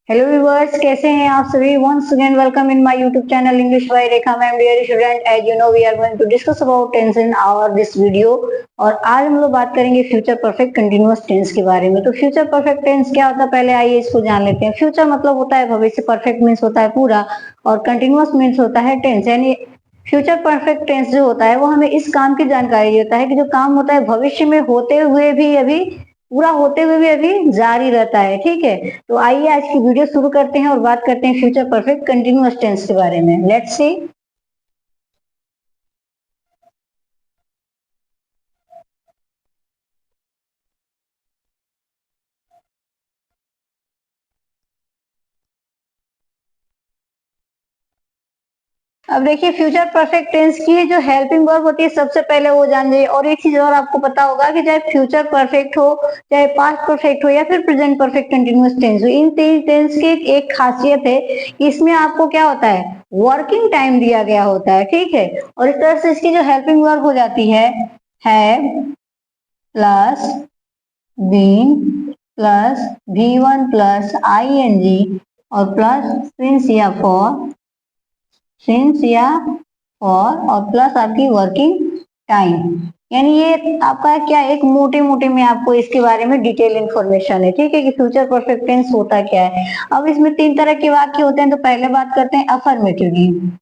Hello viewers, कैसे हैं आप सभी। Once again welcome in my YouTube channel English by Rekha ma'am. Dear student, as you know we are going to discuss about tense in our this video. और आज हम लोग बात करेंगे फ्यूचर परफेक्ट कंटिन्यूअस टेंस के बारे में। तो फ्यूचर परफेक्ट टेंस क्या होता है, पहले आइए इसको जान लेते हैं। फ्यूचर मतलब होता है भविष्य, परफेक्ट मीन्स होता है पूरा, और कंटिन्यूअस मीन्स होता है टेंस। यानी फ्यूचर परफेक्ट टेंस जो होता है वो हमें इस काम की जानकारी देता है कि जो काम होता है भविष्य में होते हुए भी अभी पूरा होते हुए भी अभी जारी रहता है। ठीक है, तो आइए आज की वीडियो शुरू करते हैं और बात करते हैं फ्यूचर परफेक्ट कंटिन्यूअस टेंस के बारे में। Let's see. अब देखिए, फ्यूचर परफेक्ट टेंस की जो हेल्पिंग वर्ब होती है सबसे पहले वो जान जाइए। और एक चीज और आपको पता होगा कि चाहे फ्यूचर परफेक्ट हो, चाहे पास्ट परफेक्ट हो, या फिर प्रेजेंट परफेक्ट कंटिन्यूअस टेंस हो, इन तीन टेंस की एक खासियत है कि इसमें आपको क्या होता है, वर्किंग टाइम दिया गया होता है। ठीक है, और इस तरह से इसकी जो हेल्पिंग वर्ब हो जाती है have plus been plus V1 plus ing और प्लस सिंस या फॉर और प्लस आपकी वर्किंग टाइम। यानी ये आपका क्या, एक मोटे मोटे में आपको इसके बारे में डिटेल इन्फॉर्मेशन है। ठीक है, कि फ्यूचर परफेक्ट टेंस होता क्या है। अब इसमें तीन तरह के वाक्य होते हैं। तो पहले बात करते हैं अफर्मेटिव की।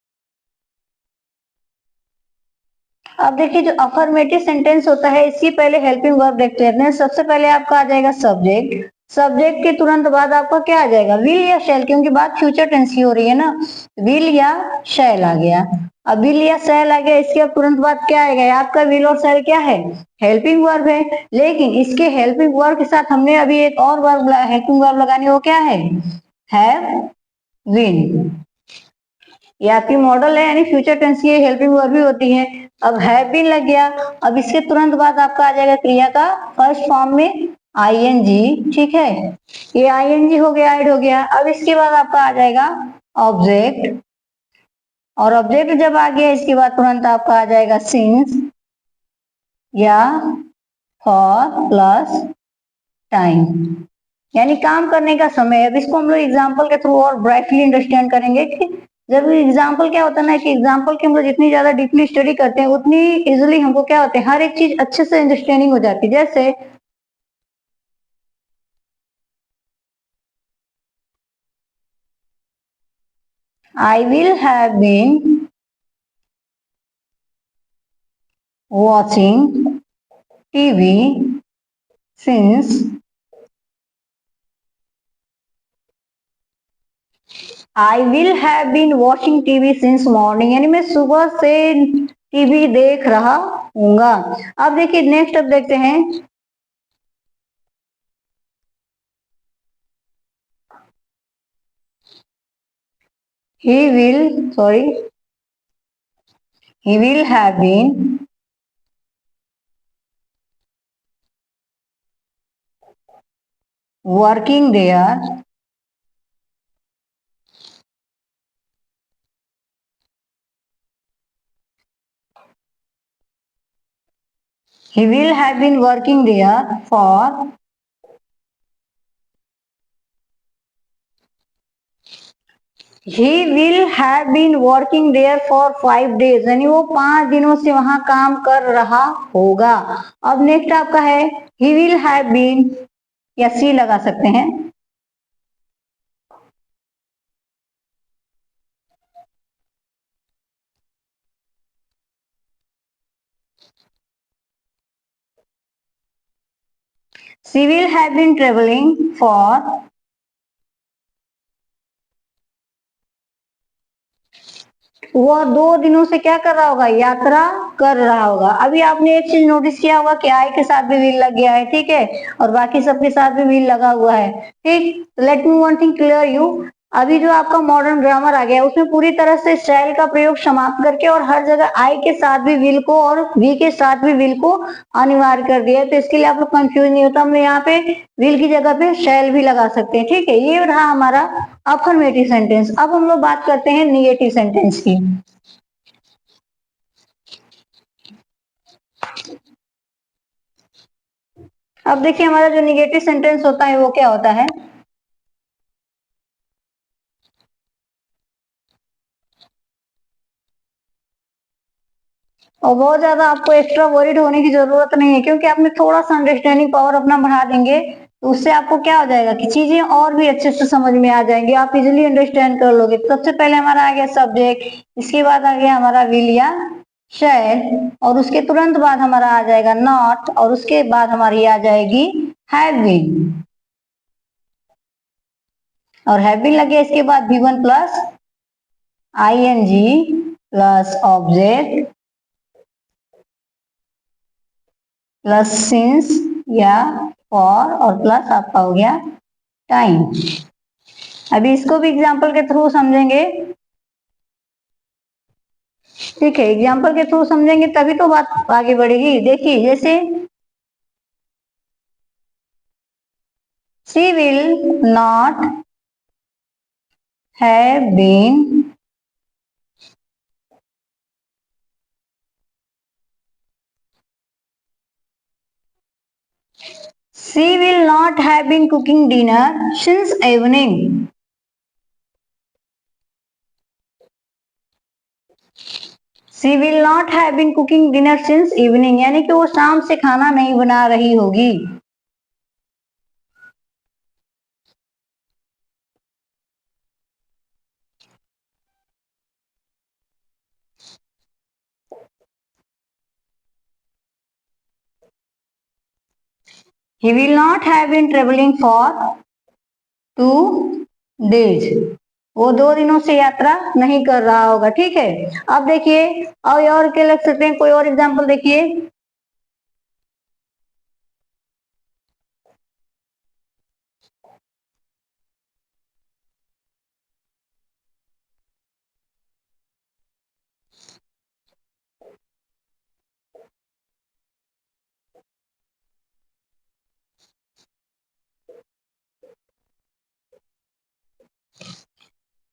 अब देखिए, जो अफर्मेटिव सेंटेंस होता है इसकी पहले हेल्पिंग वर्ब देखते हैं। सबसे पहले आपका आ जाएगा सब्जेक्ट। सब्जेक्ट के तुरंत बाद आपका क्या आ जाएगा, विल या शैल, क्योंकि बात फ्यूचर टेंस की हो रही है ना। विल या शैल आ गया। अब विल या शैल आ गया, इसके अब तुरंत बाद क्या आएगा, आपका विल और शैल क्या है, हेल्पिंग वर्ब है। लेकिन इसके हेल्पिंग वर्ब के साथ हमने अभी एक और वर्ब हेल्पिंग वर्ब लगानी, वो क्या है, हैव बीन। ये आपकी मॉडल है, यानी फ्यूचर टेंस की हेल्पिंग वर्ब भी होती है। अब हैव बीन लग गया। अब इसके तुरंत बाद आपका आ जाएगा क्रिया का फर्स्ट फॉर्म में ing। ठीक है, ये ing हो गया, ऐड हो गया। अब इसके बाद आपका आ जाएगा ऑब्जेक्ट, और ऑब्जेक्ट जब आ गया इसके बाद तुरंत आपका आ जाएगा सिंस या फॉर प्लस टाइम, यानी काम करने का समय। अब इसको हम लोग एग्जाम्पल के थ्रू और ब्राइटली अंडरस्टैंड करेंगे कि जब एग्जाम्पल क्या होता है ना, कि एग्जाम्पल की हम लोग जितनी ज्यादा डीपली स्टडी करते हैं उतनी इजिली हमको क्या होते हैं, हर एक चीज अच्छे से अंडरस्टैंडिंग हो जाती है। जैसे I will have been watching TV since I will have been watching TV since morning, यानी मैं सुबह से टीवी देख रहा हूँगा। अब देखिए नेक्स्ट, अब देखते हैं he will have been working there he will have been working there for he will have been working there for 5 days, यानी वो 5 दिनों से वहां काम कर रहा होगा। अब नेक्स्ट आपका है he will have been, या सी लगा सकते हैं। she will have been traveling for, वह 2 दिनों से क्या कर रहा होगा, यात्रा कर रहा होगा। अभी आपने एक चीज नोटिस किया होगा कि आई के साथ भी विल लग गया है। ठीक है, और बाकी सबके साथ भी विल लगा हुआ है। ठीक, let me one thing clear you. अभी जो आपका मॉडर्न ग्रामर आ गया है उसमें पूरी तरह से शैल का प्रयोग समाप्त करके और हर जगह आई के साथ भी विल को और वी के साथ भी विल को अनिवार्य कर दिया है। तो इसके लिए आप लोग कंफ्यूज नहीं होता, हम यहाँ पे विल की जगह पे शैल भी लगा सकते हैं। ठीक है, ये रहा हमारा अफर्मेटिव सेंटेंस। अब हम लोग बात करते हैं निगेटिव सेंटेंस की। अब देखिए, हमारा जो निगेटिव सेंटेंस होता है वो क्या होता है, और बहुत ज्यादा आपको एक्स्ट्रा वरीड होने की जरूरत नहीं है, क्योंकि आपने थोड़ा सा अंडरस्टैंडिंग पावर अपना बढ़ा देंगे तो उससे आपको क्या हो जाएगा कि चीजें और भी अच्छे से समझ में आ जाएंगी, आप इजिली अंडरस्टैंड कर लोगे। सबसे पहले हमारा आ गया सब्जेक्ट, इसके बाद आ गया हमारा विल या शैल, और उसके तुरंत बाद हमारा आ जाएगा नॉट, और उसके बाद हमारी आ जाएगी हैव बीन। और हैव बीन लगे इसके बाद V1 plus ING plus object plus since या फॉर, और प्लस आपका हो गया टाइम। अभी इसको भी एग्जाम्पल के थ्रू समझेंगे, ठीक है, एग्जाम्पल के थ्रू समझेंगे तभी तो बात आगे बढ़ेगी। देखिए जैसे she will not have been she will not have been cooking dinner since evening. She will not have been cooking dinner since evening, यानी कि वो शाम से खाना नहीं बना रही होगी। He will not have been traveling for 2 days. वो 2 दिनों से यात्रा नहीं कर रहा होगा, ठीक है। अब देखिए, और क्या लग सकते हैं, कोई और एग्जाम्पल देखिए।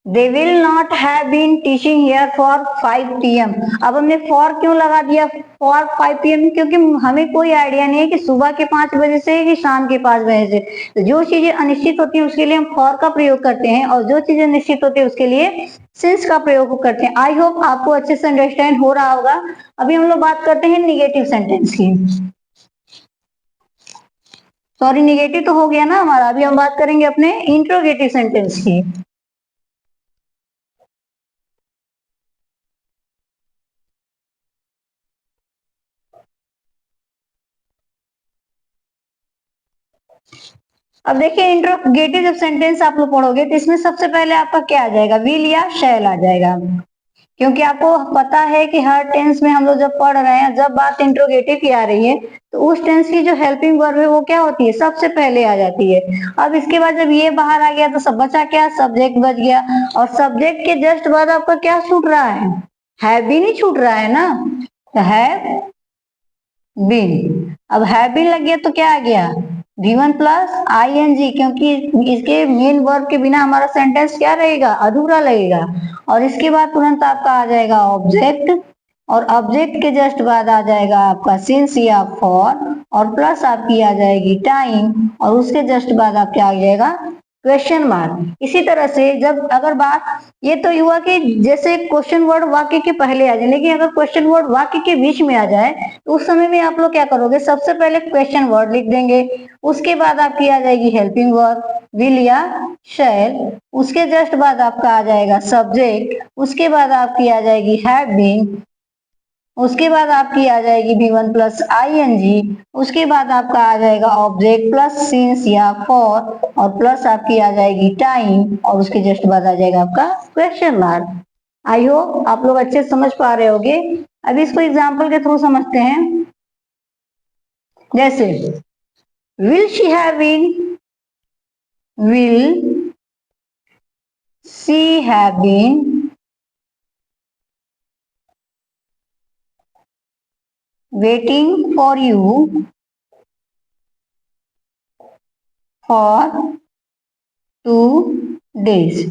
They will not have been teaching here for 5 PM. अब हमने for क्यों लगा दिया for 5 PM, क्योंकि हमें कोई आइडिया नहीं है कि सुबह के 5 बजे से कि शाम के 5 बजे से। तो जो चीजें अनिश्चित होती हैं उसके लिए हम for का प्रयोग करते हैं, और जो चीजें निश्चित होती है उसके लिए since का प्रयोग करते हैं। आई होप आपको अच्छे से अंडरस्टैंड हो रहा होगा। अभी हम लोग बात करते हैं निगेटिव सेंटेंस की। सॉरी, निगेटिव तो हो गया ना हमारा, अभी हम बात करेंगे अपने इंट्रोगेटिव सेंटेंस की। अब देखिए, इंट्रोगेटिव जब सेंटेंस आप लोग पढ़ोगे तो इसमें सबसे पहले आपका क्या आ जाएगा, विल या शैल आ जाएगा, क्योंकि आपको पता है कि हर टेंस में हम लोग जब पढ़ रहे हैं, जब बात इंट्रोगेटिव की आ रही है तो उस टेंस की जो हेल्पिंग वर्ब है वो क्या होती है, सबसे पहले आ जाती है। अब इसके बाद जब ये बाहर आ गया तो सब बचा क्या, सब्जेक्ट बच गया, और सब्जेक्ट के जस्ट बाद आपका क्या छूट रहा है बीन ही छूट रहा है ना, तो हैव बीन। अब हैव बीन लग गया तो क्या आ गया, V1 प्लस ING, क्योंकि इसके मेन वर्ब के बिना हमारा सेंटेंस क्या रहेगा, अधूरा लगेगा। और इसके बाद तुरंत आपका आ जाएगा ऑब्जेक्ट, और ऑब्जेक्ट के जस्ट बाद आ जाएगा आपका सिंस या फॉर, और प्लस आपकी आ जाएगी टाइम, और उसके जस्ट बाद आप क्या आ जाएगा, क्वेश्चन मार्क। इसी तरह से जब अगर बात, ये तो हुआ कि जैसे क्वेश्चन वर्ड वाक्य के पहले आ जाए, लेकिन अगर क्वेश्चन वर्ड वाक्य के बीच में आ जाए तो उस समय में आप लोग क्या करोगे, सबसे पहले क्वेश्चन वर्ड लिख देंगे, उसके बाद आपकी आ जाएगी हेल्पिंग वर्ब विल या शैल, उसके जस्ट बाद आपका आ जाएगा सब्जेक्ट, उसके बाद आपकी आ जाएगी हैव बीन, उसके बाद आपकी आ जाएगी V1 प्लस ING, उसके बाद आपका आ जाएगा ऑब्जेक्ट प्लस सिंस या फॉर, और प्लस आपकी आ जाएगी टाइम, और उसके जस्ट बाद आ जाएगा आपका क्वेश्चन मार्क। आई होप आप लोग अच्छे से समझ पा रहे होगे। अभी इसको एग्जाम्पल के थ्रू समझते हैं। जैसे will she have been, will she have been waiting for you for 2 days,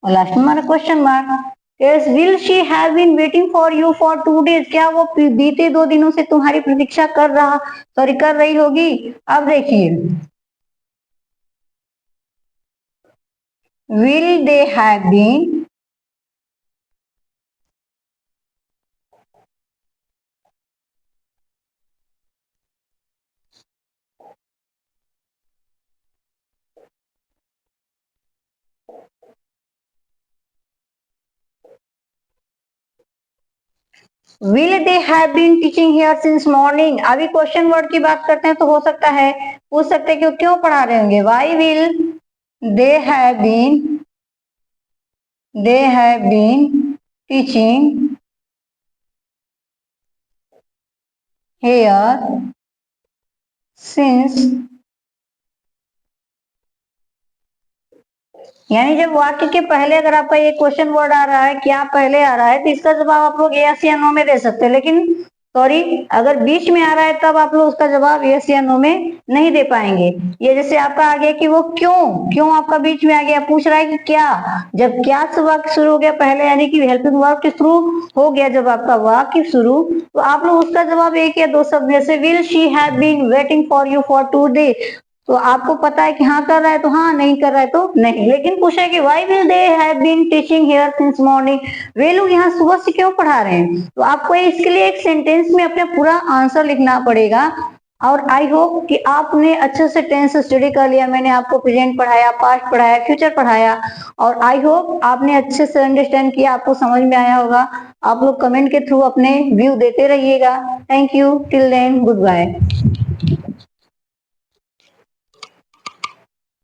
और लास्ट में हमारा question mark. Yes, will she have been waiting for you for 2 days, क्या वो बीते 2 दिनों से तुम्हारी प्रतीक्षा कर रही होगी। अब देखिए, will they have been will they have been teaching here since morning. अभी क्वेश्चन वर्ड की बात करते हैं तो हो सकता है पूछ सकते हैं कि क्यों पढ़ा रहे होंगे। Why will they have been teaching here since, यानी जब वाक्य के पहले अगर आपका ये क्वेश्चन वर्ड आ रहा है, क्या पहले आ रहा है, तो इसका जवाब आप लोग यस या नो में दे सकते हैं। लेकिन सॉरी, अगर बीच में आ रहा है तब आप लोग उसका जवाब यस या नो में नहीं दे पाएंगे। ये जैसे आपका आ गया कि वो क्यों आपका बीच में आ गया, पूछ रहा है कि क्या, जब क्या से वाक्य शुरू हो गया पहले, यानी कि हेल्पिंग वर्ब के थ्रू हो गया जब आपका वाक्य शुरू, तो आप लोग उसका जवाब एक या दो शब्द, जैसे will she have been waiting for you for 2 days, तो आपको पता है कि हाँ कर रहा है तो हाँ, नहीं कर रहा है तो नहीं। लेकिन पूछा है कि why will they have been teaching here since morning, वे लोग यहाँ सुबह से क्यों पढ़ा रहे हैं, तो आपको इसके लिए एक सेंटेंस में अपना पूरा आंसर लिखना पड़ेगा। और आई होप कि आपने अच्छे से टेंस स्टडी कर लिया। मैंने आपको प्रेजेंट पढ़ाया, पास्ट पढ़ाया, फ्यूचर पढ़ाया, और आई होप आपने अच्छे से अंडरस्टैंड किया, आपको समझ में आया होगा। आप लोग कमेंट के थ्रू अपने व्यू देते रहिएगा। Thank you, till then good bye.